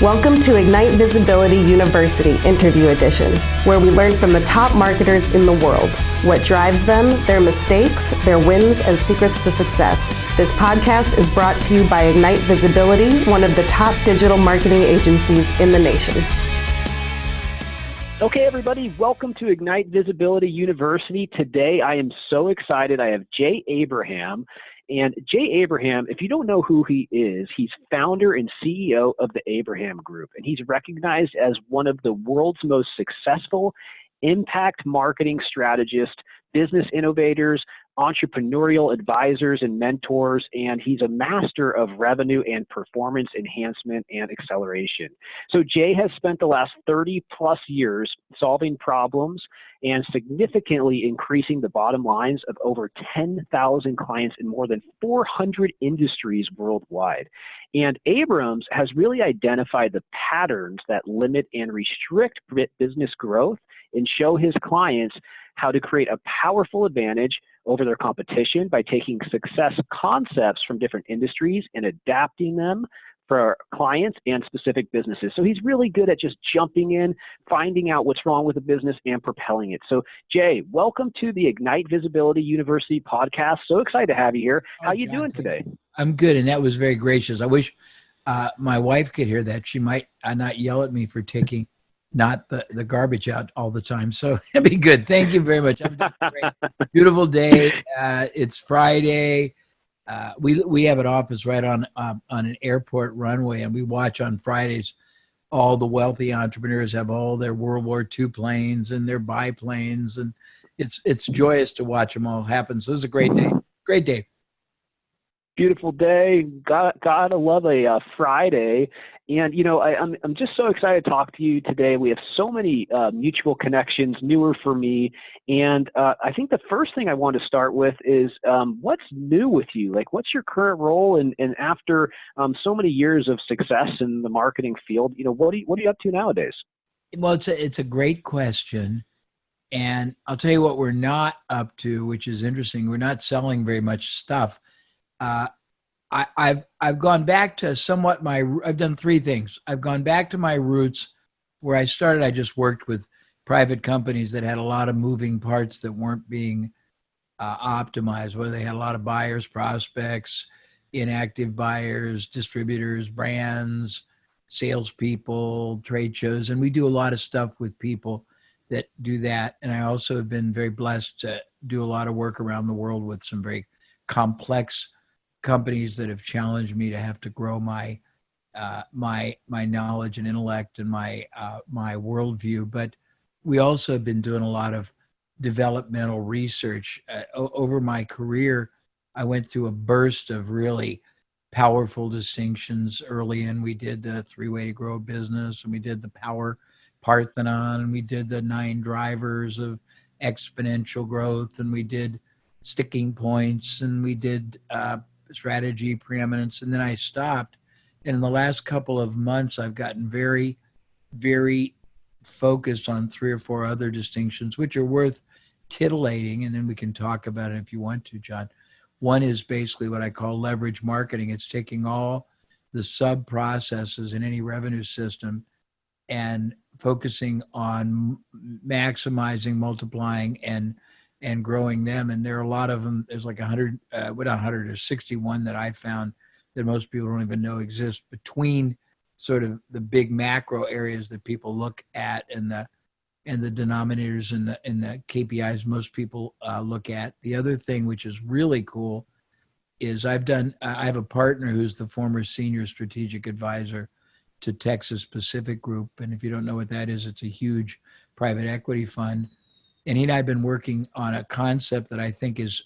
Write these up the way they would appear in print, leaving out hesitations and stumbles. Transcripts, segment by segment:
Welcome to Ignite Visibility University Interview Edition, where we learn from the top marketers in the world, what drives them, their mistakes, their wins, and secrets to success. This podcast is brought to you by Ignite Visibility, one of the top digital marketing agencies in the nation. Okay, everybody, welcome to Ignite Visibility University. Today, I am so excited. I have Jay Abraham. And Jay Abraham, if you don't know who he is, he's founder and CEO of the Abraham Group. And he's recognized as one of the world's most successful impact marketing strategists, business innovators, entrepreneurial advisors, and mentors. And he's a master of revenue and performance enhancement and acceleration. So Jay has spent the last 30 plus years solving problems and significantly increasing the bottom lines of over 10,000 clients in more than 400 industries worldwide. And Abrams has really identified the patterns that limit and restrict business growth and show his clients how to create a powerful advantage over their competition by taking success concepts from different industries and adapting them for clients and specific businesses. So he's really good at just jumping in, finding out what's wrong with the business and propelling it. So Jay, welcome to the Ignite Visibility University podcast. So excited to have you here. How you doing today? I'm good, and that was very gracious. I wish my wife could hear that. She might not yell at me for taking not the garbage out all the time. So it'd be good. Thank you very much. I'm doing great. Beautiful day. It's Friday. We have an office right on an airport runway, and we watch on Fridays. All the wealthy entrepreneurs have all their World War II planes and their biplanes, and it's joyous to watch them all happen. So it's a great day. Great day. Beautiful day. Gotta love a Friday. And, you know, I'm just so excited to talk to you today. We have so many mutual connections, newer for me. And I think the first thing I want to start with is what's new with you? Like, what's your current role? And after so many years of success in the marketing field, you know, what are you up to nowadays? Well, it's a great question. And I'll tell you what we're not up to, which is interesting. We're not selling very much stuff. I've gone back to somewhat I've done three things. I've gone back to my roots where I started. I just worked with private companies that had a lot of moving parts that weren't being optimized, where they had a lot of buyers, prospects, inactive buyers, distributors, brands, salespeople, trade shows. And we do a lot of stuff with people that do that. And I also have been very blessed to do a lot of work around the world with some very complex companies that have challenged me to have to grow my knowledge and intellect and my worldview. But we also have been doing a lot of developmental research. Over my career, I went through a burst of really powerful distinctions. Early in, we did the 3-Way to Grow a Business, and we did the Power Parthenon, and we did the 9 drivers of exponential growth, and we did sticking points, and we did strategy preeminence, and then I stopped. And in the last couple of months, I've gotten very, very focused on 3 or 4 other distinctions, which are worth titillating, and then we can talk about it if you want to, John. One is basically what I call leverage marketing. It's taking all the sub-processes in any revenue system and focusing on maximizing, multiplying, and growing them. And there are a lot of them. There's like 100, not 100, there's 61 that I found that most people don't even know exist between sort of the big macro areas that people look at and the denominators and the KPIs most people look at. The other thing, which is really cool, is I have a partner who's the former senior strategic advisor to Texas Pacific Group. And if you don't know what that is, it's a huge private equity fund. And he and I have been working on a concept that I think is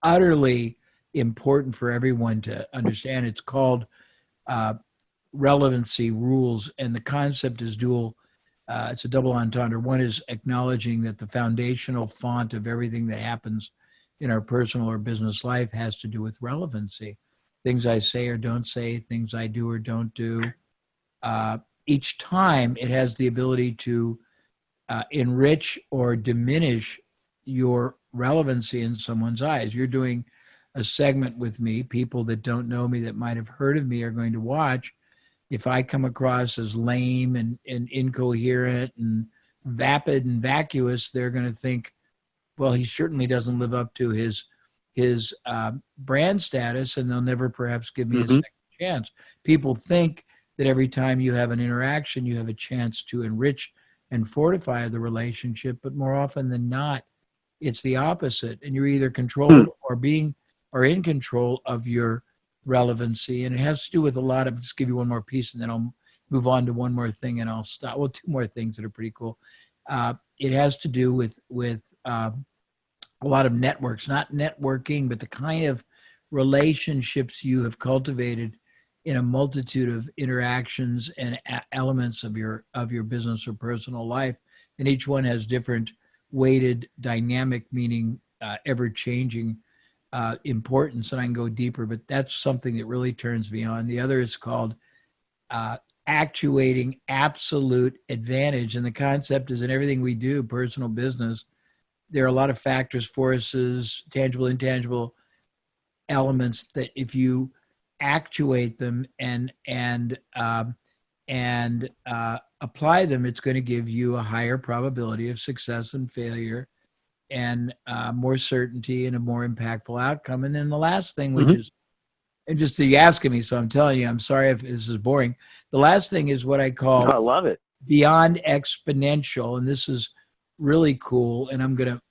utterly important for everyone to understand. It's called relevancy rules, and the concept is dual. It's a double entendre. One is acknowledging that the foundational font of everything that happens in our personal or business life has to do with relevancy. Things I say or don't say, things I do or don't do. Each time it has the ability to enrich or diminish your relevancy in someone's eyes. You're doing a segment with me. People that don't know me that might have heard of me are going to watch, if I come across as lame and incoherent and vapid and vacuous, they're going to think, well, he certainly doesn't live up to his brand status, and they'll never perhaps give me a second chance. People think that every time you have an interaction, you have a chance to enrich and fortify the relationship, but more often than not, it's the opposite, and you're either controlled or in control of your relevancy. And it has to do with a lot of, just give you one more piece and then I'll move on to one more thing and I'll stop. Well, two more things that are pretty cool. It has to do with a lot of networks, not networking, but the kind of relationships you have cultivated in a multitude of interactions and elements of your business or personal life. And each one has different weighted dynamic, meaning ever-changing importance, and I can go deeper, but that's something that really turns me on. The other is called actuating absolute advantage, and the concept is in everything we do, personal business, there are a lot of factors, forces, tangible, intangible elements that if you actuate them and apply them, it's going to give you a higher probability of success and failure, and more certainty and a more impactful outcome. And then the last thing, which is, and just that you asking me, so I'm telling you, I'm sorry if this is boring. The last thing is what I call I love it. beyond exponential, and this is really cool. And I'm gonna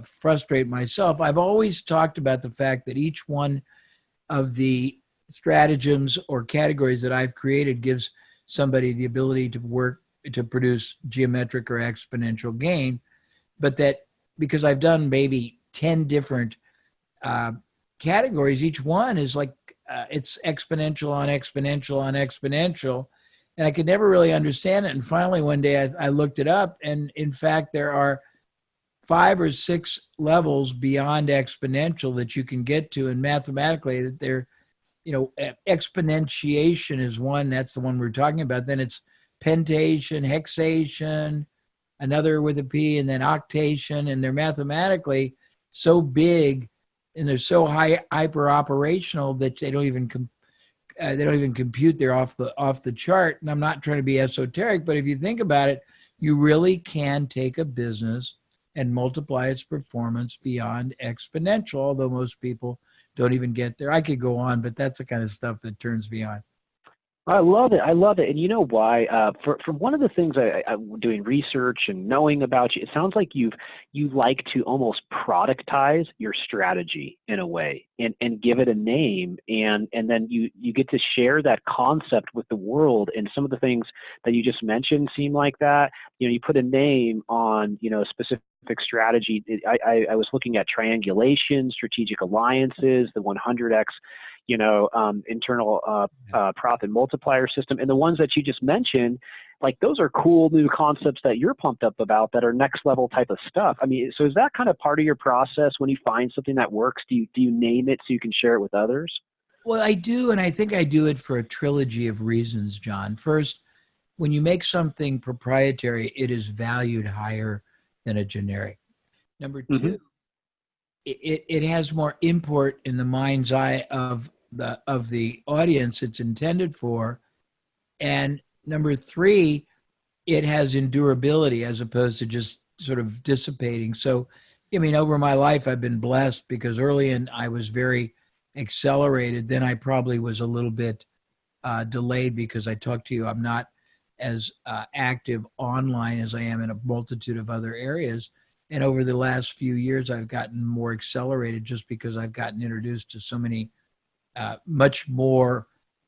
frustrate myself. I've always talked about the fact that each one of the stratagems or categories that I've created gives somebody the ability to produce geometric or exponential gain, but that because I've done maybe 10 different categories, each one is like it's exponential on exponential on exponential, and I could never really understand it. And finally, one day I looked it up, and in fact, there are 5 or 6 levels beyond exponential that you can get to, and mathematically, that they're, exponentiation is one. That's the one we're talking about. Then it's pentation, hexation, another with a P, and then octation, and they're mathematically so big and they're so hyper operational that they don't even compute. They're off the chart. And I'm not trying to be esoteric, but if you think about it, you really can take a business and multiply its performance beyond exponential, although most people don't even get there. I could go on, but that's the kind of stuff that turns me on. I love it. And you know why? From one of the things I'm doing research and knowing about you, it sounds like you like to almost productize your strategy in a way and give it a name. And then you get to share that concept with the world. And some of the things that you just mentioned seem like that. You put a name on, a specific strategy. I was looking at triangulation, strategic alliances, the 100x internal profit multiplier system. And the ones that you just mentioned, like those are cool new concepts that you're pumped up about that are next level type of stuff. I mean, so is that kind of part of your process when you find something that works? Do you name it so you can share it with others? Well, I do, and I think I do it for a trilogy of reasons, John. First, when you make something proprietary, it is valued higher than a generic. Number two, it has more import in the mind's eye of the audience it's intended for. And number three, it has endurability as opposed to just sort of dissipating. So, over my life, I've been blessed because early in I was very accelerated. Then I probably was a little bit delayed because I talked to you. I'm not as active online as I am in a multitude of other areas. And over the last few years, I've gotten more accelerated just because I've gotten introduced to so many much more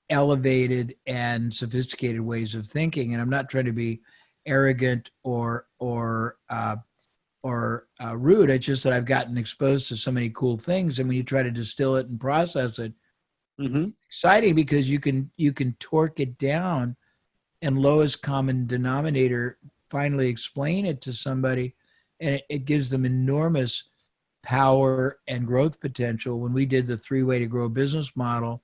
elevated and sophisticated ways of thinking. And I'm not trying to be arrogant or rude. It's just that I've gotten exposed to so many cool things. And when you try to distill it and process it, exciting because you can torque it down and lowest common denominator, finally explain it to somebody. And it gives them enormous power and growth potential. When we did the 3-way to grow business model,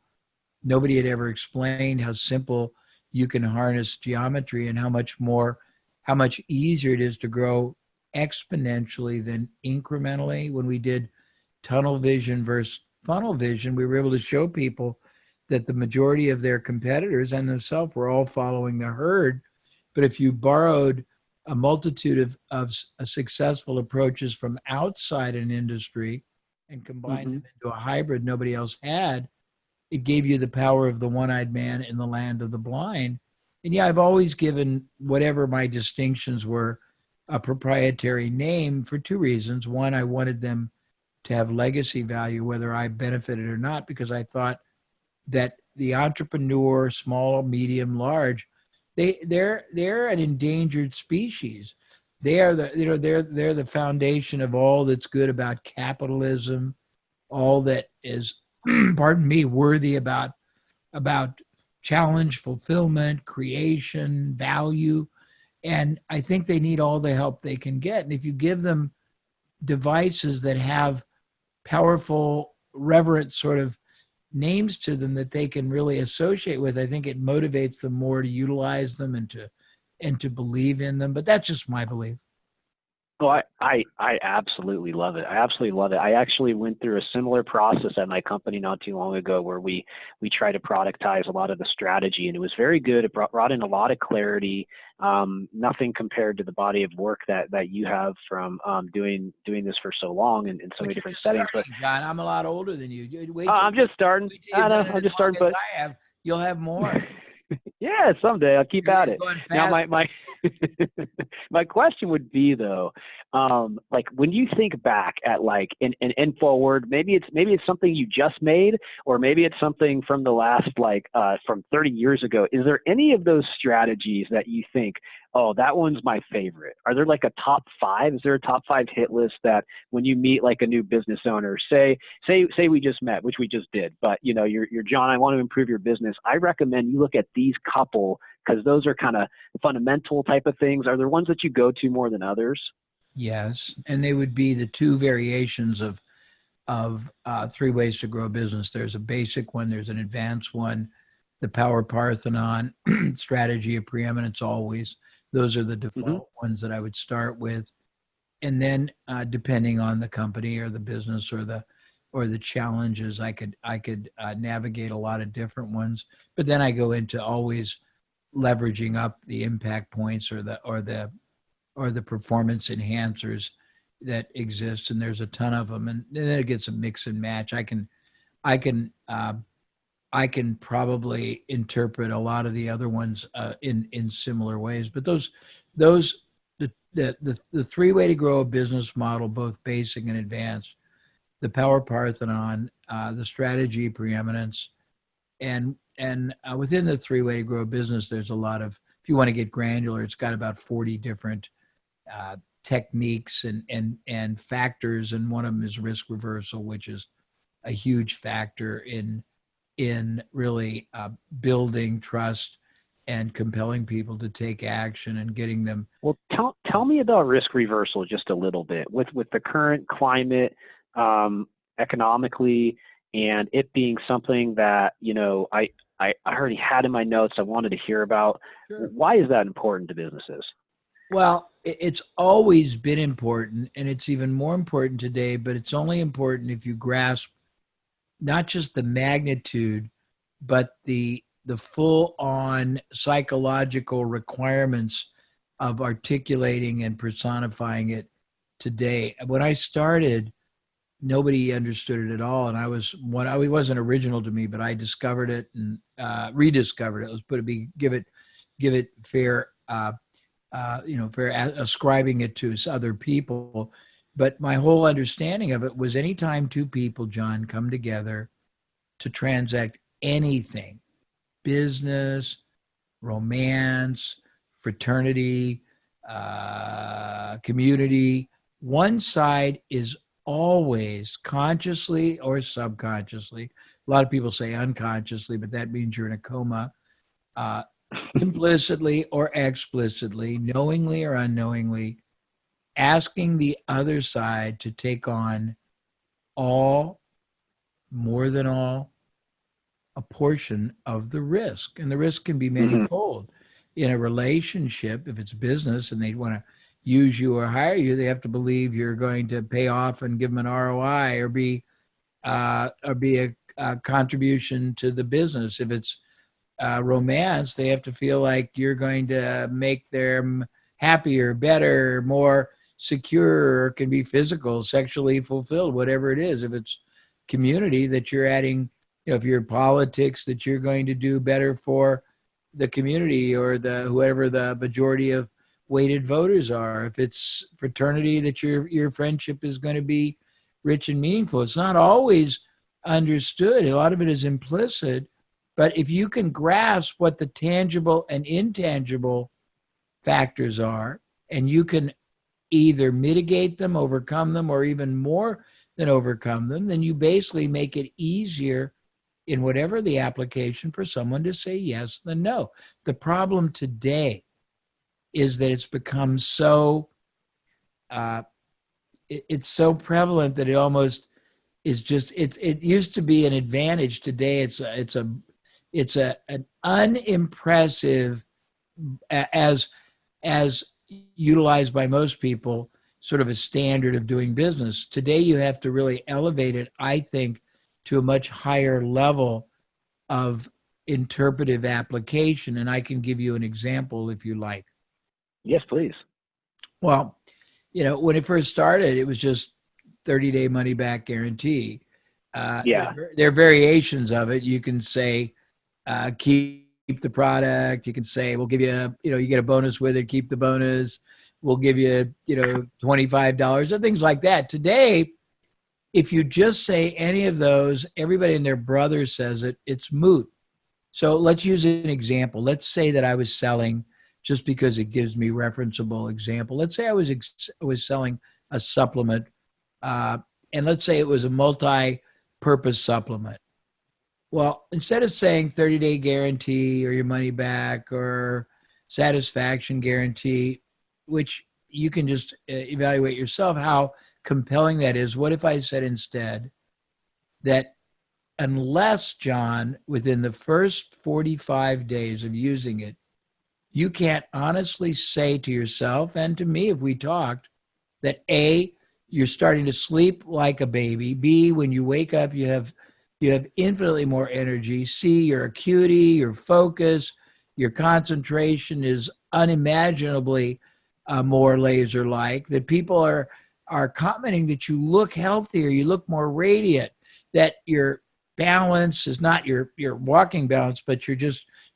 nobody had ever explained how simple you can harness geometry and how much easier it is to grow exponentially than incrementally. When we did tunnel vision versus funnel vision, we were able to show people that the majority of their competitors and themselves were all following the herd. But if you borrowed a multitude of successful approaches from outside an industry and combined them into a hybrid nobody else had, it gave you the power of the one-eyed man in the land of the blind. And yeah, I've always given whatever my distinctions were a proprietary name for two reasons. One, I wanted them to have legacy value, whether I benefited or not, because I thought that the entrepreneur, small, medium, large, they're an endangered species. They are they're the foundation of all that's good about capitalism, all that is, pardon me, worthy about challenge, fulfillment, creation, value. And I think they need all the help they can get. And if you give them devices that have powerful, reverent sort of names to them that they can really associate with, I think it motivates them more to utilize them and to believe in them. But that's just my belief. Oh, I absolutely love it. I absolutely love it. I actually went through a similar process at my company not too long ago where we try to productize a lot of the strategy, and it was very good. It brought in a lot of clarity. Nothing compared to the body of work that you have from doing this for so long and in so many different settings. But John, I'm a lot older than you. I'm just starting. I'm just starting, but you'll have more. Yeah, someday I'll keep at it. Now, my my question would be though, like when you think back at like and forward, maybe it's something you just made, or maybe it's something from the last from 30 years ago. Is there any of those strategies that you think, oh, that one's my favorite? Are there like a top 5? Is there a top 5 hit list that when you meet like a new business owner, say we just met, which we just did, but you're John, I want to improve your business. I recommend you look at these couple because those are kind of fundamental type of things. Are there ones that you go to more than others? Yes, and they would be the two variations of 3 ways to grow a business. There's a basic one, there's an advanced one, the Power Parthenon, strategy of preeminence always. Those are the default ones that I would start with. And then depending on the company or the business or the challenges, I could navigate a lot of different ones. But then I go into always leveraging up the impact points or the performance enhancers that exist, and there's a ton of them. And then it gets a mix and match. I can probably interpret a lot of the other ones in similar ways. But the 3 way to grow a business model, both basic and advanced, the Power Parthenon, the strategy preeminence, and within the 3 way to grow a business, there's a lot of, if you want to get granular, it's got about 40 different techniques and factors, and one of them is risk reversal, which is a huge factor in really building trust and compelling people to take action and getting them. Well, tell me about risk reversal just a little bit with the current climate economically, and it being something that I already had in my notes I wanted to hear about. Sure. Why is that important to businesses? Well, it's always been important, and it's even more important today, but it's only important if you grasp not just the magnitude, but the full-on psychological requirements of articulating and personifying it today. When I started, nobody understood it at all, and it wasn't original to me, but I discovered it and rediscovered it. Give it fair, fair ascribing it to other people. But my whole understanding of it was anytime 2 people, John, come together to transact anything, business, romance, fraternity, community, one side is always consciously or subconsciously, a lot of people say unconsciously, but that means you're in a coma, implicitly or explicitly, knowingly or unknowingly, asking the other side to take on all, more than all, a portion of the risk. And the risk can be manifold. In a relationship, if it's business and they want to use you or hire you, they have to believe you're going to pay off and give them an ROI or be a contribution to the business. If it's romance, they have to feel like you're going to make them happier, better, more secure, or it can be physical, sexually fulfilled, whatever it is. If it's community, that you're adding, if you're in politics, that you're going to do better for the community or the whoever the majority of weighted voters are. If it's fraternity, that your friendship is going to be rich and meaningful. It's not always understood. A lot of it is implicit. But if you can grasp what the tangible and intangible factors are, and you can either mitigate them, overcome them, or even more than overcome them, then you basically make it easier in whatever the application for someone to say yes than no. The problem today is that it's become so, it's so prevalent that it almost is just, it used to be an advantage. Today it's an unimpressive, as utilized by most people, sort of a standard of doing business. Today you have to really elevate it, I think, to a much higher level of interpretive application. And I can give you an example if you like. Yes, please. Well, when it first started, it was just 30-day money back guarantee. Yeah. There are variations of it. You can say, keep the product. You can say, we'll give you, you get a bonus with it, keep the bonus. We'll give you, $25 or things like that. Today, if you just say any of those, everybody and their brother says it, it's moot. So let's use an example. Let's say that I was selling, just because it gives me referenceable example. Let's say I was selling a supplement, and let's say it was a multi-purpose supplement. Well, instead of saying 30-day guarantee or your money back or satisfaction guarantee, which you can just evaluate yourself how compelling that is, what if I said instead that unless, John, within the first 45 days of using it, you can't honestly say to yourself and to me if we talked that A, you're starting to sleep like a baby, B, when you wake up you have infinitely more energy, C, your acuity, your focus, your concentration is unimaginably more laser-like, that people are commenting that you look healthier, you look more radiant, that your balance is not your walking balance, but your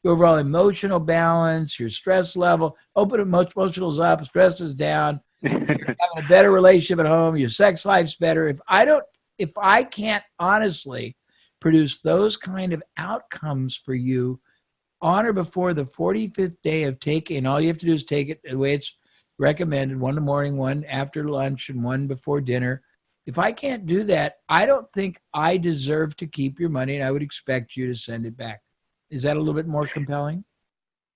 overall emotional balance, your stress level, emotional is up, stress is down, you're having a better relationship at home, your sex life's better. If I can't honestly produce those kind of outcomes for you on or before the 45th day of taking, all you have to do is take it the way it's recommended, one in the morning, one after lunch, and one before dinner. If I can't do that, I don't think I deserve to keep your money, and I would expect you to send it back. Is that a little bit more compelling?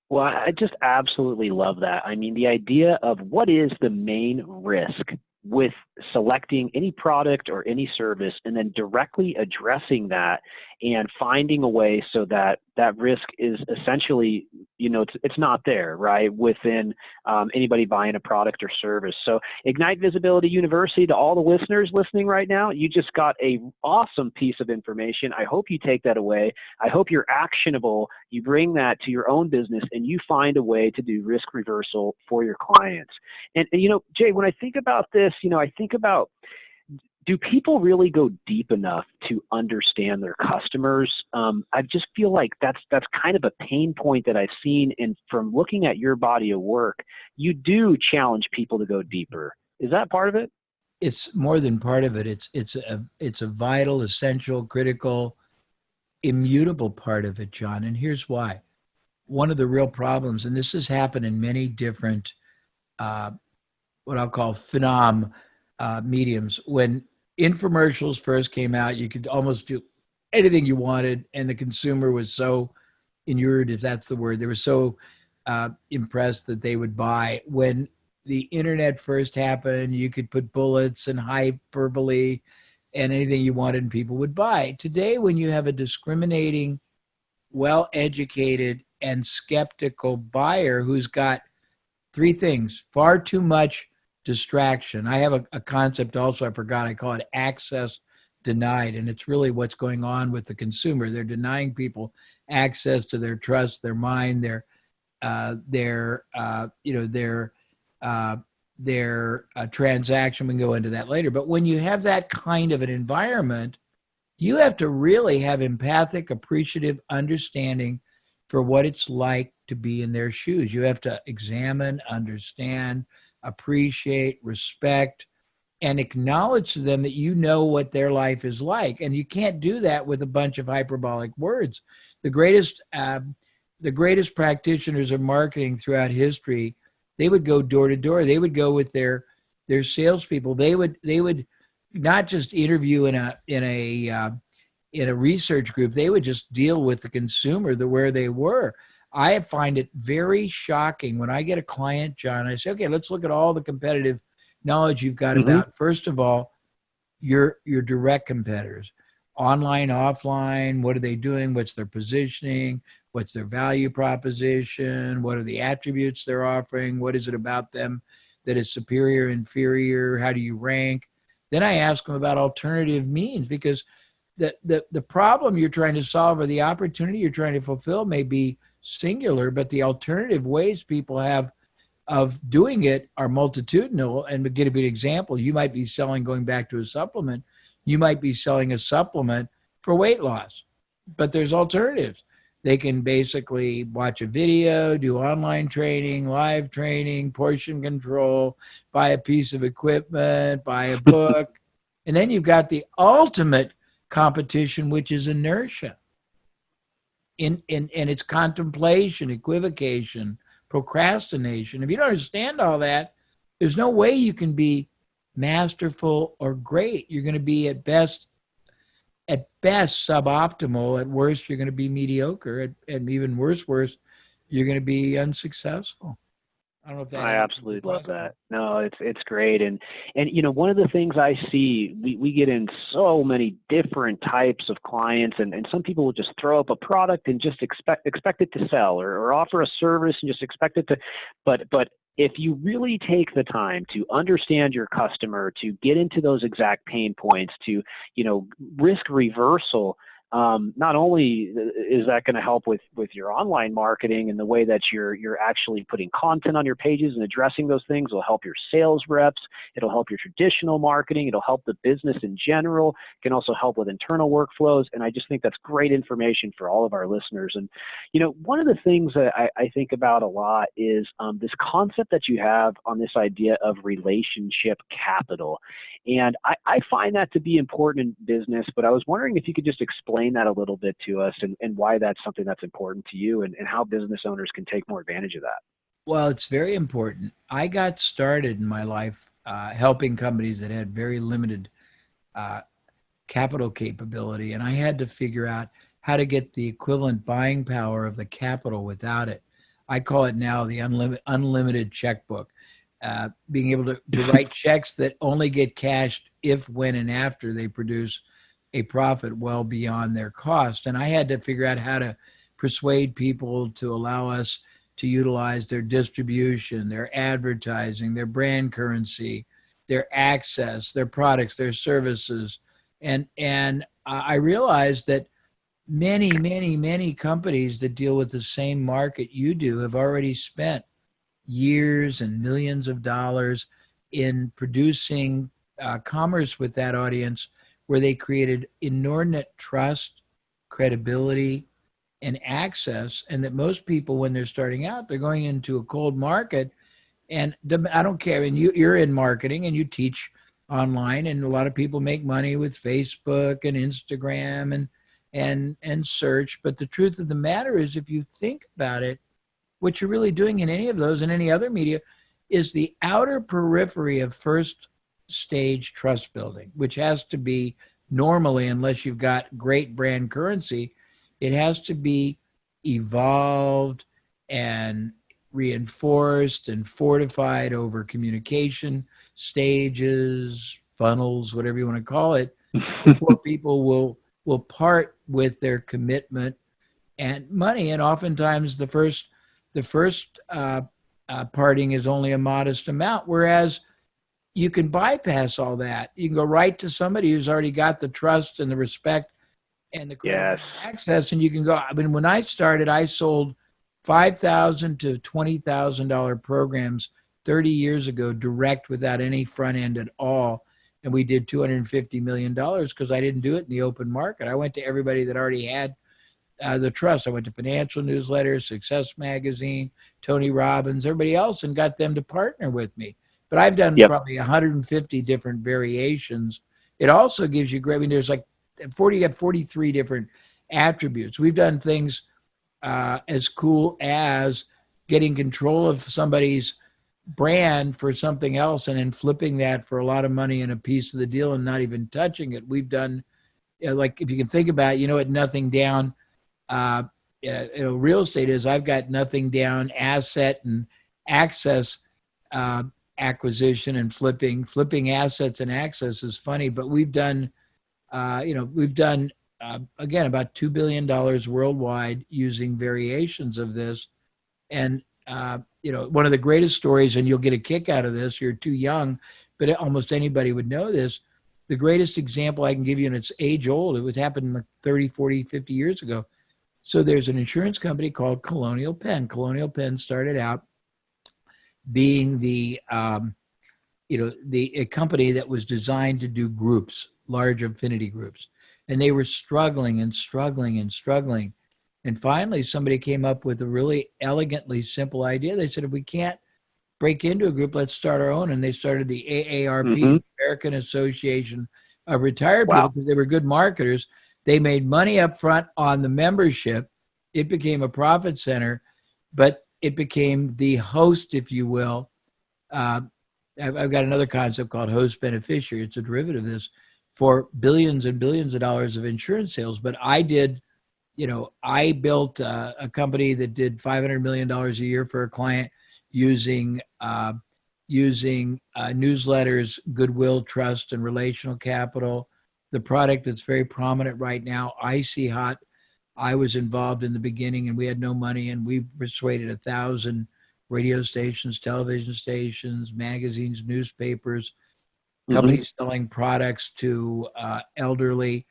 Well, I just absolutely love that. I mean, the idea of what is the main risk with selecting any product or any service, and then directly addressing that and finding a way so that that risk is essentially, it's not there, right, within anybody buying a product or service. So Ignite Visibility University, to all the listeners listening right now, you just got a awesome piece of information. I hope you take that away. I hope you're actionable. You bring that to your own business and you find a way to do risk reversal for your clients. And Jay, when I think about this, I think about, do people really go deep enough to understand their customers? I just feel like that's kind of a pain point that I've seen. And from looking at your body of work, you do challenge people to go deeper. Is that part of it? It's more than part of it. It's a vital, essential, critical, immutable part of it, John. And here's why. One of the real problems, and this has happened in many different, what I'll call mediums. When infomercials first came out, you could almost do anything you wanted, and the consumer was so inured, if that's the word. They were so impressed that they would buy. When the internet first happened, you could put bullets and hyperbole and anything you wanted, and people would buy. Today, when you have a discriminating, well-educated, and skeptical buyer who's got three things: far too much distraction. I have a concept also, I forgot, I call it access denied. And it's really what's going on with the consumer. They're denying people access to their trust, their mind, their transaction. We can go into that later. But when you have that kind of an environment, you have to really have empathic, appreciative understanding for what it's like to be in their shoes. You have to examine, understand, appreciate, respect, and acknowledge to them that you know what their life is like. And you can't do that with a bunch of hyperbolic words. The greatest practitioners of marketing throughout history, they would go door to door. They would go with their salespeople. They would not just interview in a research group. They would just deal with the consumer where they were. I find it very shocking when I get a client, John. I say, okay, let's look at all the competitive knowledge you've got about, first of all, your direct competitors, online, offline. What are they doing? What's their positioning? What's their value proposition? What are the attributes they're offering? What is it about them that is superior, inferior? How do you rank? Then I ask them about alternative means, because the problem you're trying to solve or the opportunity you're trying to fulfill may be singular, but the alternative ways people have of doing it are multitudinal. And to give you an example, you might be selling, going back to a supplement, you might be selling a supplement for weight loss, but there's alternatives. They can basically watch a video, do online training, live training, portion control, buy a piece of equipment, buy a book. And then you've got the ultimate competition, which is inertia in its contemplation, equivocation, procrastination. If you don't understand all that, there's no way you can be masterful or great. You're going to be at best suboptimal. At worst, you're going to be mediocre. And even worse, you're going to be unsuccessful. I don't know if that. I absolutely love that. No, it's great. And one of the things I see, we get in so many different types of clients, and some people will just throw up a product and just expect it to sell, or offer a service and just expect it to, but if you really take the time to understand your customer, to get into those exact pain points, to, risk reversal, not only is that going to help with your online marketing and the way that you're actually putting content on your pages and addressing those things, it'll help your sales reps, it'll help your traditional marketing, it'll help the business in general, it can also help with internal workflows. And I just think that's great information for all of our listeners. And, one of the things that I think about a lot is this concept that you have on this idea of relationship capital. And I find that to be important in business, but I was wondering if you could just explain that a little bit to us, and why that's something that's important to you, and how business owners can take more advantage of that. Well, it's very important. I got started in my life helping companies that had very limited capital capability, and I had to figure out how to get the equivalent buying power of the capital without it. I call it now the unlimited checkbook. Being able to write checks that only get cashed if, when, and after they produce a profit well beyond their cost. And I had to figure out how to persuade people to allow us to utilize their distribution, their advertising, their brand currency, their access, their products, their services. And I realized that many companies that deal with the same market you do have already spent years and millions of dollars in producing commerce with that audience, where they created inordinate trust, credibility, and access. And that most people, when they're starting out, they're going into a cold market. And I don't care. And you're in marketing and you teach online, and a lot of people make money with Facebook and Instagram and search. But the truth of the matter is, if you think about it, what you're really doing in any of those and any other media is the outer periphery of first stage trust building, which has to be normally, unless you've got great brand currency, it has to be evolved and reinforced and fortified over communication stages, funnels, whatever you want to call it, before people will part with their commitment and money. And oftentimes the first parting is only a modest amount, whereas you can bypass all that. You can go right to somebody who's already got the trust and the respect and the credibility access, and you can go. I mean, when I started, I sold $5,000 to $20,000 programs 30 years ago, direct, without any front end at all. And we did $250 million because I didn't do it in the open market. I went to everybody that already had the trust. I went to financial newsletters, Success Magazine, Tony Robbins, everybody else, and got them to partner with me. But I've done probably 150 different variations. It also gives you great, I mean, there's like 43 different attributes. We've done things as cool as getting control of somebody's brand for something else and then flipping that for a lot of money in a piece of the deal and not even touching it. We've done, like, if you can think about it, at Nothing Down, real estate is, I've got Nothing Down asset and access acquisition and flipping assets and access is funny, but we've done, again, about $2 billion worldwide using variations of this. And, one of the greatest stories, and you'll get a kick out of this, you're too young, but almost anybody would know this. The greatest example I can give you, and it's age old, it would happen like 30, 40, 50 years ago. So there's an insurance company called Colonial Penn. Colonial Penn started out being a company that was designed to do groups, large affinity groups. And they were struggling. And finally, somebody came up with a really elegantly simple idea. They said, if we can't break into a group, let's start our own. And they started the AARP, American Association of Retired People, because they were good marketers. They made money up front on the membership. It became a profit center, but it became the host, if you will. I've got another concept called host beneficiary. It's a derivative of this, for billions and billions of dollars of insurance sales. But I built a company that did $500 million a year for a client using newsletters, goodwill, trust, and relational capital. The product that's very prominent right now, Icy Hot, I was involved in the beginning, and we had no money, and we persuaded 1,000 radio stations, television stations, magazines, newspapers, companies selling products to elderly,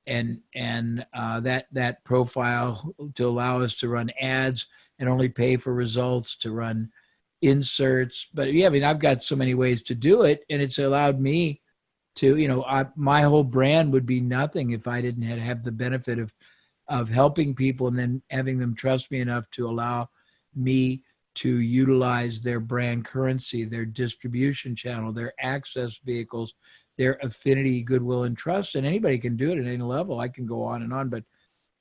and that profile to allow us to run ads and only pay for results, to run inserts. But yeah, I mean, I've got so many ways to do it, and it's allowed me to, my whole brand would be nothing if I didn't have the benefit of helping people and then having them trust me enough to allow me to utilize their brand currency, their distribution channel, their access vehicles, their affinity, goodwill, and trust. And anybody can do it at any level. I can go on, but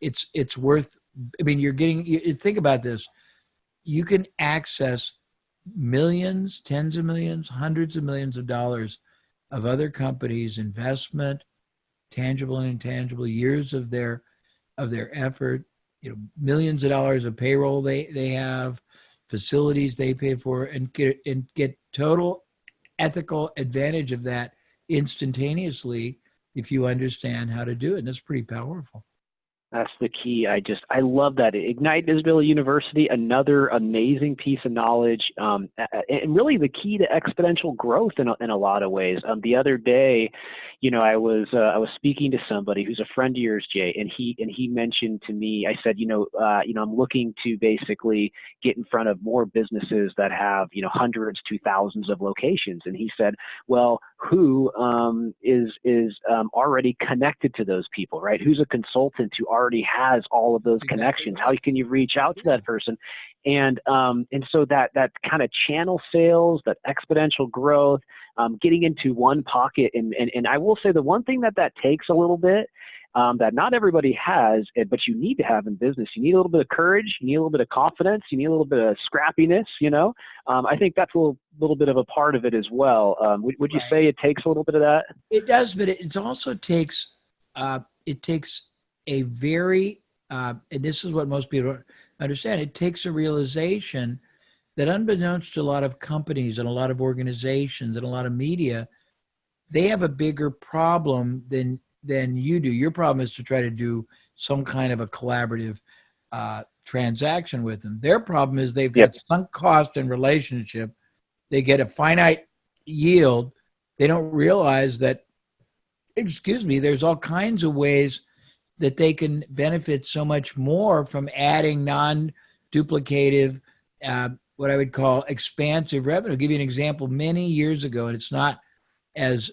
it's worth, I mean, think about this. You can access millions, tens of millions, hundreds of millions of dollars of other companies' investment, tangible and intangible, years of their effort, millions of dollars of payroll they have, facilities they pay for, and get total ethical advantage of that instantaneously if you understand how to do it. And it's pretty powerful. That's the key. I love that. Ignite Visibility University, another amazing piece of knowledge, and really the key to exponential growth in a lot of ways. The other day, I was speaking to somebody who's a friend of yours, Jay, and he mentioned to me, I said, I'm looking to basically get in front of more businesses that have, hundreds to thousands of locations. And he said, well, who is already connected to those people, right? Who's a consultant who already has all of those connections? How can you reach out to that person? And so that kind of channel sales, that exponential growth, getting into one pocket. And I will say the one thing that takes a little bit, that not everybody has, but you need to have in business. You need a little bit of courage. You need a little bit of confidence. You need a little bit of scrappiness, I think that's a little bit of a part of it as well. Would you say it takes a little bit of that? It does, but it also takes, a very, and this is what most people don't understand, it takes a realization that unbeknownst to a lot of companies and a lot of organizations and a lot of media, they have a bigger problem than you do. Your problem is to try to do some kind of a collaborative transaction with them. Their problem is they've got sunk cost and relationship. They get a finite yield, They don't realize that, there's all kinds of ways that they can benefit so much more from adding non-duplicative, what I would call expansive revenue. I'll give you an example. Many years ago, and it's not as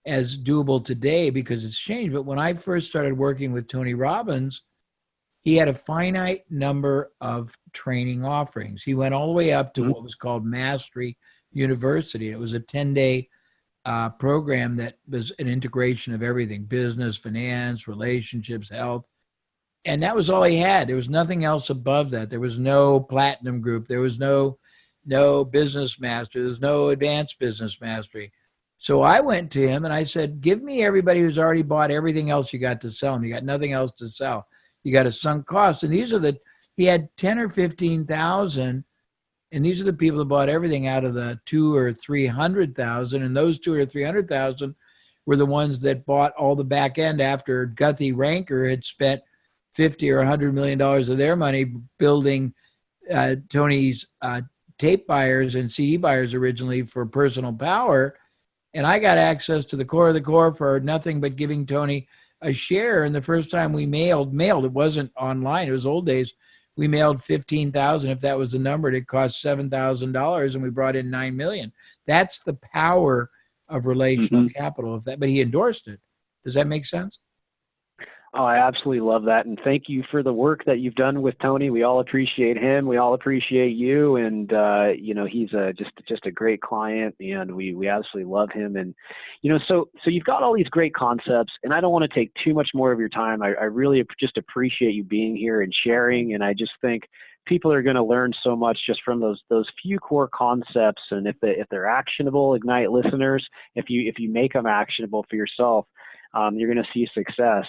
as doable today because it's changed, but when I first started working with Tony Robbins, he had a finite number of training offerings. He went all the way up to what was called Mastery University. It was a 10-day program that was an integration of everything: business, finance, relationships, health. And that was all he had. There was nothing else above that. There was no platinum group. There was no business master. There's no advanced business mastery. So I went to him and I said, give me everybody who's already bought everything else you got to sell them. You got nothing else to sell. You got a sunk cost. And he had 10 or 15,000. And these are the people that bought everything out of the 200,000 or 300,000. And those 200,000 or 300,000 were the ones that bought all the back end after Guthrie Ranker had spent $50 or $100 million of their money building Tony's tape buyers and CD buyers originally for Personal Power. And I got access to the core of the core for nothing but giving Tony a share. And the first time we mailed, it wasn't online. It was old days. We mailed 15,000. If that was the number, it cost $7,000 and we brought in 9 million. That's the power of relational capital. But he endorsed it. Does that make sense? Oh, I absolutely love that. And thank you for the work that you've done with Tony. We all appreciate him. We all appreciate you. And, he's just a great client, and we absolutely love him. And, so you've got all these great concepts, and I don't want to take too much more of your time. I really just appreciate you being here and sharing. And I just think people are going to learn so much just from those few core concepts. And if they're actionable, Ignite listeners, if you make them actionable for yourself, you're going to see success.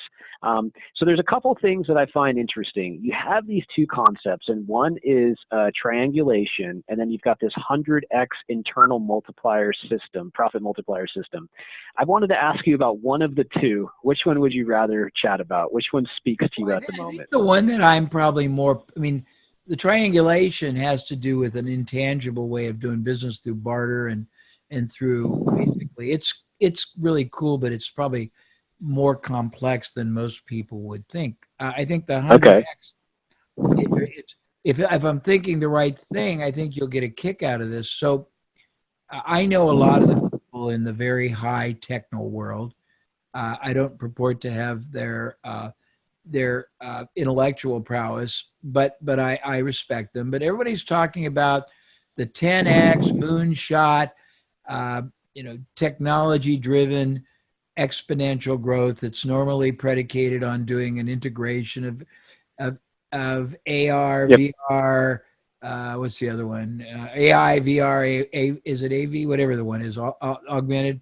So there's a couple things that I find interesting. You have these two concepts, and one is triangulation, and then you've got this 100x internal multiplier system, profit multiplier system. I wanted to ask you about one of the two. Which one would you rather chat about? Which one speaks to you at the moment? The one that I'm probably more, the triangulation has to do with an intangible way of doing business through barter and through basically, it's really cool, but it's probably more complex than most people would think. I think the 100x, if I'm thinking the right thing, I think you'll get a kick out of this. So I know a lot of the people in the very high techno world. I don't purport to have their intellectual prowess, but I respect them. But everybody's talking about the 10x moonshot, technology-driven exponential growth that's normally predicated on doing an integration of AR, VR, what's the other one? AI, VR, is it AV? Whatever the one is, augmented.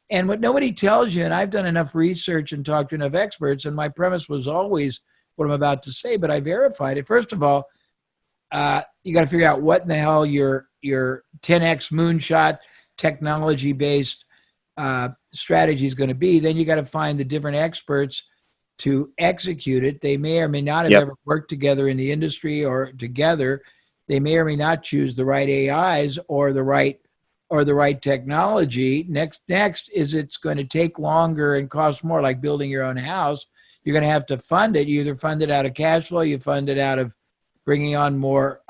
And what nobody tells you, and I've done enough research and talked to enough experts, and my premise was always what I'm about to say, but I verified it. First of all, you got to figure out what in the hell your 10x moonshot technology-based strategy is going to be. Then you got to find the different experts to execute it. They may or may not have ever worked together in the industry or together. They may or may not choose the right AIs or the right technology. Next is it's going to take longer and cost more, like building your own house. You're going to have to fund it. You either fund it out of cash flow, you fund it out of bringing on more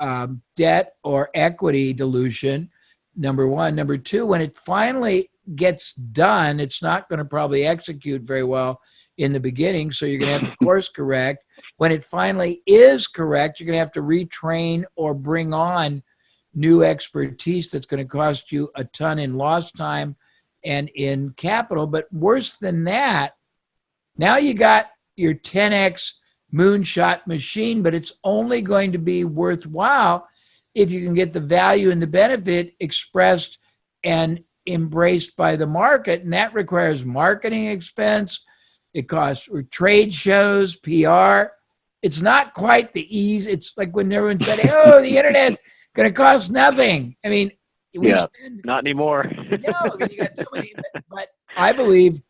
debt or equity dilution, number one. Number two, when it finally gets done, it's not going to probably execute very well in the beginning, so you're going to have to course correct. When it finally is correct, you're going to have to retrain or bring on new expertise that's going to cost you a ton in lost time and in capital. But worse than that, now you got your 10x moonshot machine, but it's only going to be worthwhile if you can get the value and the benefit expressed and embraced by the market. And that requires marketing expense. It costs trade shows, PR. It's not quite the ease. It's like when everyone said, oh, the internet going to cost nothing. Not anymore. No, you got so many, but I believe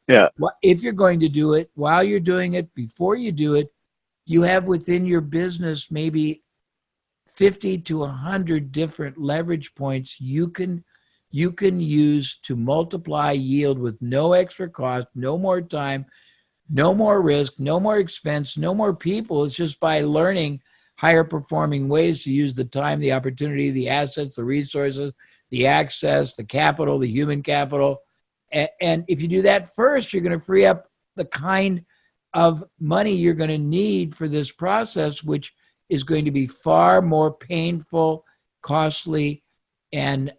if you're going to do it, while you're doing it, before you do it, you have within your business maybe 50 to 100 different leverage points you can you can use to multiply yield with no extra cost, no more time, no more risk, no more expense, no more people. It's just by learning higher performing ways to use the time, the opportunity, the assets, the resources, the access, the capital, the human capital. And if you do that first, you're going to free up the kind of money you're going to need for this process, which is going to be far more painful, costly, and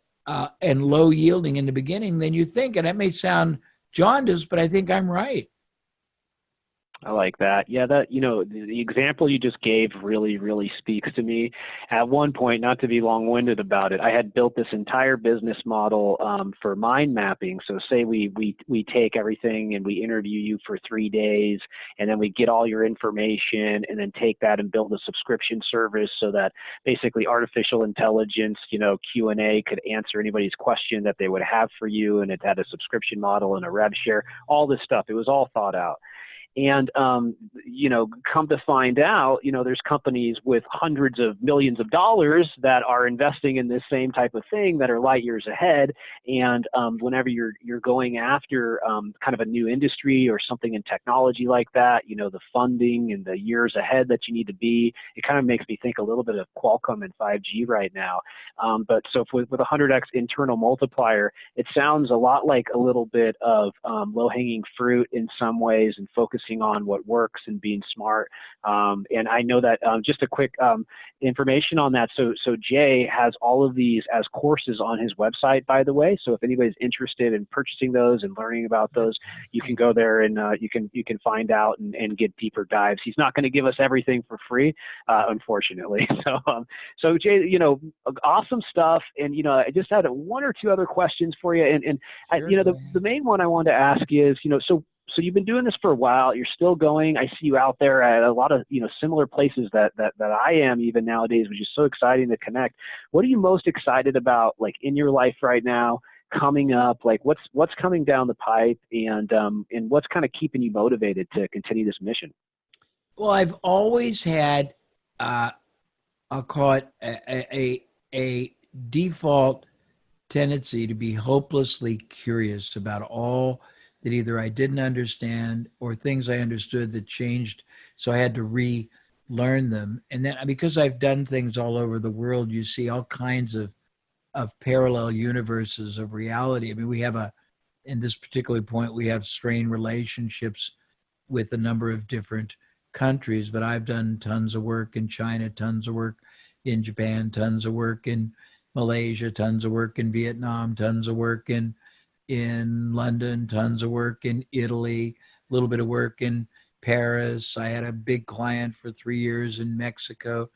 low yielding in the beginning than you think. And that may sound jaundiced, but I think I'm right. I like that. Yeah, that, the example you just gave really, really speaks to me. At one point, not to be long-winded about it, I had built this entire business model for mind mapping. So say we take everything and we interview you for 3 days, and then we get all your information and then take that and build a subscription service so that basically artificial intelligence, Q&A could answer anybody's question that they would have for you. And it had a subscription model and a rev share, all this stuff. It was all thought out. And, come to find out, there's companies with hundreds of millions of dollars that are investing in this same type of thing that are light years ahead. And whenever you're going after kind of a new industry or something in technology like that, the funding and the years ahead that you need to be, it kind of makes me think a little bit of Qualcomm and 5G right now. But so with a 100x internal multiplier, it sounds a lot like a little bit of low-hanging fruit in some ways and focusing on what works and being smart. And I know that just a quick information on that. So Jay has all of these as courses on his website, by the way. So if anybody's interested in purchasing those and learning about those, you can go there and you can find out and get deeper dives. He's not going to give us everything for free, unfortunately. So Jay, awesome stuff. And I just had one or two other questions for you. And Sure, the main one I wanted to ask is, so you've been doing this for a while. You're still going. I see you out there at a lot of similar places that I am even nowadays, which is so exciting to connect. What are you most excited about, like in your life right now, coming up? Like what's coming down the pipe, and what's kind of keeping you motivated to continue this mission? Well, I've always had, I'll call it a default tendency to be hopelessly curious about all that either I didn't understand or things I understood that changed. So I had to relearn them. And then because I've done things all over the world, you see all kinds of parallel universes of reality. I mean, we have in this particular point, we have strained relationships with a number of different countries, but I've done tons of work in China, tons of work in Japan, tons of work in Malaysia, tons of work in Vietnam, tons of work in London, tons of work in Italy, a little bit of work in Paris. I had a big client for 3 years in Mexico.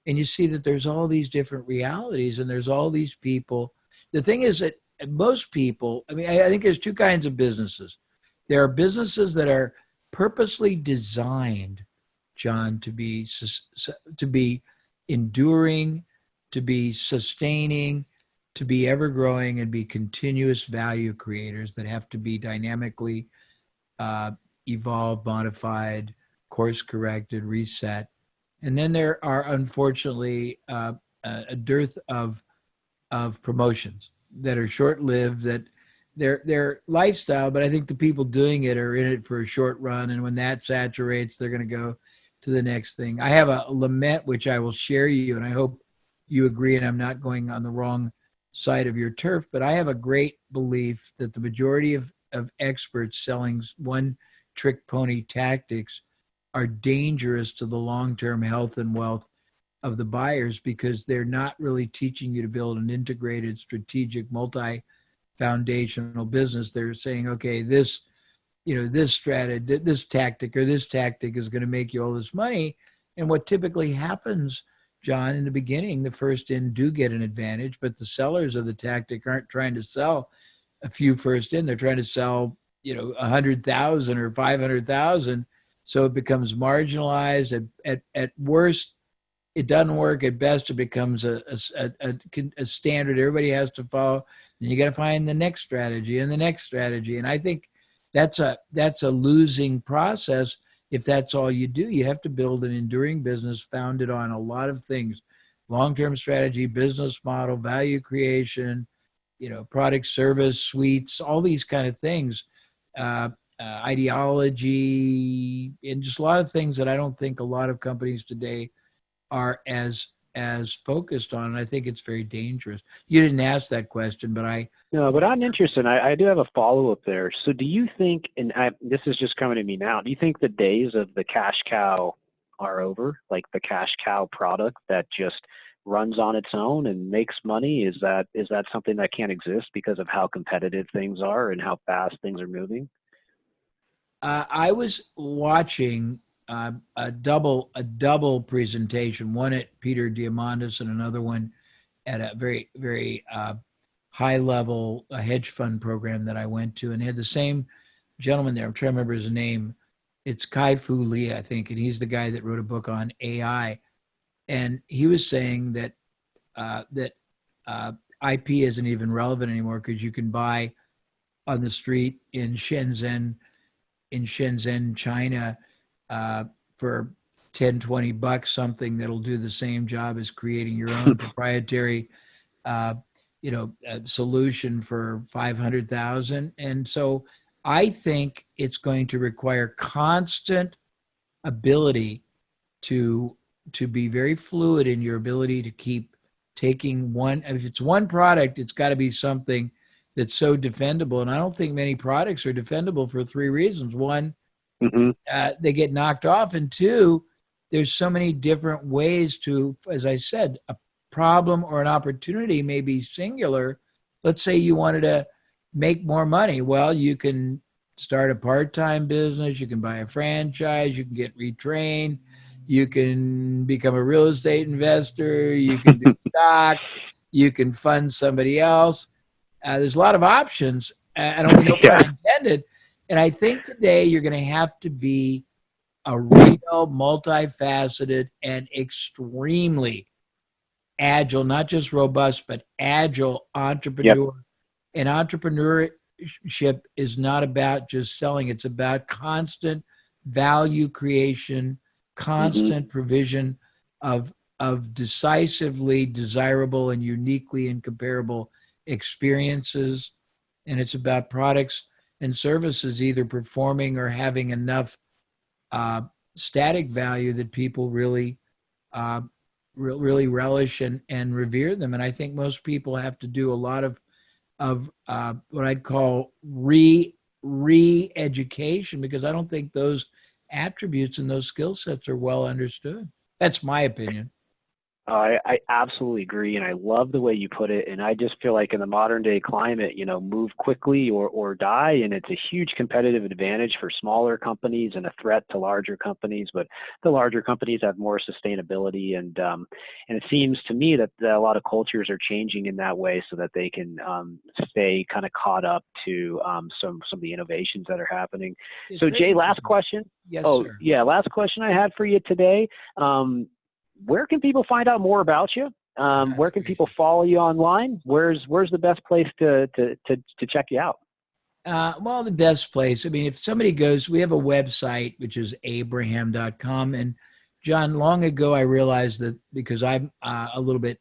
And you see that there's all these different realities and there's all these people. The thing is that most people, I think there's two kinds of businesses. There are businesses that are purposely designed, John, to be enduring, to be sustaining, to be ever growing and be continuous value creators that have to be dynamically evolved, modified, course corrected, reset. And then there are unfortunately a dearth of promotions that are short-lived, that they're lifestyle, but I think the people doing it are in it for a short run. And when that saturates, they're going to go to the next thing. I have a lament, which I will share you, and I hope you agree, and I'm not going on the wrong side of your turf, but I have a great belief that the majority of experts selling one-trick pony tactics are dangerous to the long-term health and wealth of the buyers, because they're not really teaching you to build an integrated, strategic, multi-foundational business. They're saying, okay, this strategy, this tactic is going to make you all this money. And what typically happens, John, in the beginning, the first in do get an advantage, but the sellers of the tactic aren't trying to sell a few first in. They're trying to sell, 100,000 or 500,000. So it becomes marginalized. At worst, it doesn't work. At best, it becomes a standard everybody has to follow. Then you got to find the next strategy and the next strategy. And I think that's a losing process. If that's all you do, you have to build an enduring business founded on a lot of things: long-term strategy, business model, value creation, product, service, suites, all these kind of things, ideology, and just a lot of things that I don't think a lot of companies today are as focused on. And I think it's very dangerous. You didn't ask that question, but No, but I'm interested. I do have a follow-up there. So do you think, this is just coming to me now, do you think the days of the cash cow are over? Like the cash cow product that just runs on its own and makes money? Is that something that can't exist because of how competitive things are and how fast things are moving? I was watching a double presentation, one at Peter Diamandis and another one at a very, very high level hedge fund program that I went to, and they had the same gentleman there. I'm trying to remember his name. It's Kai-Fu Lee, I think, and he's the guy that wrote a book on AI. And he was saying that IP isn't even relevant anymore because you can buy on the street in Shenzhen, China, for $10-20 something that'll do the same job as creating your own proprietary solution for 500,000. And so I think it's going to require constant ability to be very fluid in your ability to keep taking one. If it's one product, it's got to be something that's so defendable. And I don't think many products are defendable for three reasons. One, they get knocked off. And two, there's so many different ways to, as I said, a problem or an opportunity may be singular. Let's say you wanted to make more money. Well, you can start a part-time business. You can buy a franchise. You can get retrained. You can become a real estate investor. You can do stock. You can fund somebody else. There's a lot of options. I don't know pun intended. And I think today you're going to have to be a real, multifaceted, and extremely agile, not just robust, but agile entrepreneur. Yep. And entrepreneurship is not about just selling. It's about constant value creation, constant provision of decisively desirable and uniquely incomparable experiences. And it's about products and services either performing or having enough static value that people really relish and revere them. And I think most people have to do a lot of what I'd call re-education, because I don't think those attributes and those skill sets are well understood. That's my opinion. I absolutely agree, and I love the way you put it. And I just feel like in the modern day climate, move quickly or die, and it's a huge competitive advantage for smaller companies and a threat to larger companies. But the larger companies have more sustainability, and it seems to me that a lot of cultures are changing in that way so that they can stay kind of caught up to some of the innovations that are happening. It's so, Jay, last question. Yes, sir. Yeah, last question I had for you today. Where can people find out more about you? Where can people follow you online? Where's the best place to check you out? Well, the best place, I mean, if somebody goes, we have a website, which is abraham.com. And John, long ago, I realized that because I'm a little bit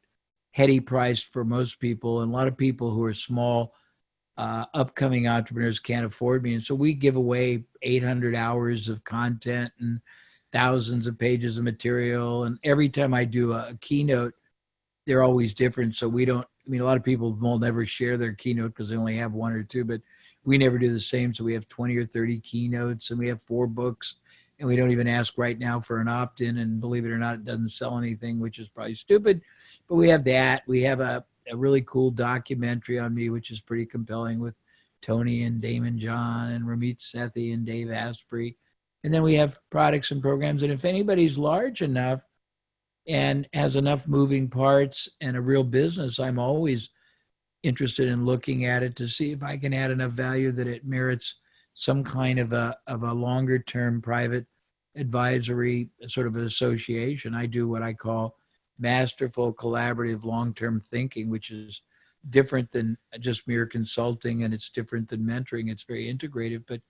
heady priced for most people, and a lot of people who are small, upcoming entrepreneurs can't afford me. And so we give away 800 hours of content and thousands of pages of material. And every time I do a keynote, they're always different. So a lot of people will never share their keynote because they only have one or two, but we never do the same. So we have 20 or 30 keynotes, and we have 4 books, and we don't even ask right now for an opt-in. And believe it or not, it doesn't sell anything, which is probably stupid, but we have that. We have a really cool documentary on me, which is pretty compelling, with Tony and Damon John and Ramit Sethi and Dave Asprey. And then we have products and programs. And if anybody's large enough and has enough moving parts and a real business, I'm always interested in looking at it to see if I can add enough value that it merits some kind of a longer term private advisory sort of an association. I do what I call masterful collaborative long-term thinking, which is different than just mere consulting, and it's different than mentoring. It's very integrative, but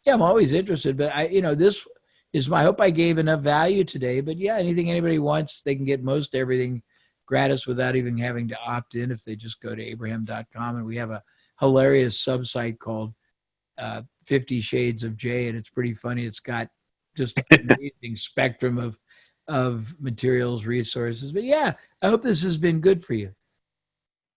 yeah, I'm always interested. But this is I hope I gave enough value today. But yeah, anything anybody wants, they can get most everything gratis without even having to opt in if they just go to abraham.com. And we have a hilarious subsite called 50 Shades of Jay, and it's pretty funny. It's got just an amazing spectrum of materials, resources. But yeah, I hope this has been good for you.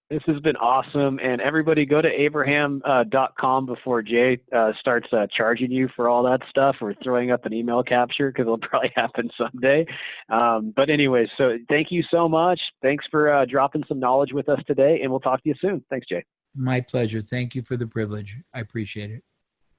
This has been awesome. And everybody go to abraham.com before Jay starts charging you for all that stuff or throwing up an email capture, because it'll probably happen someday. But anyways, so thank you so much. Thanks for dropping some knowledge with us today, and we'll talk to you soon. Thanks, Jay. My pleasure. Thank you for the privilege. I appreciate it.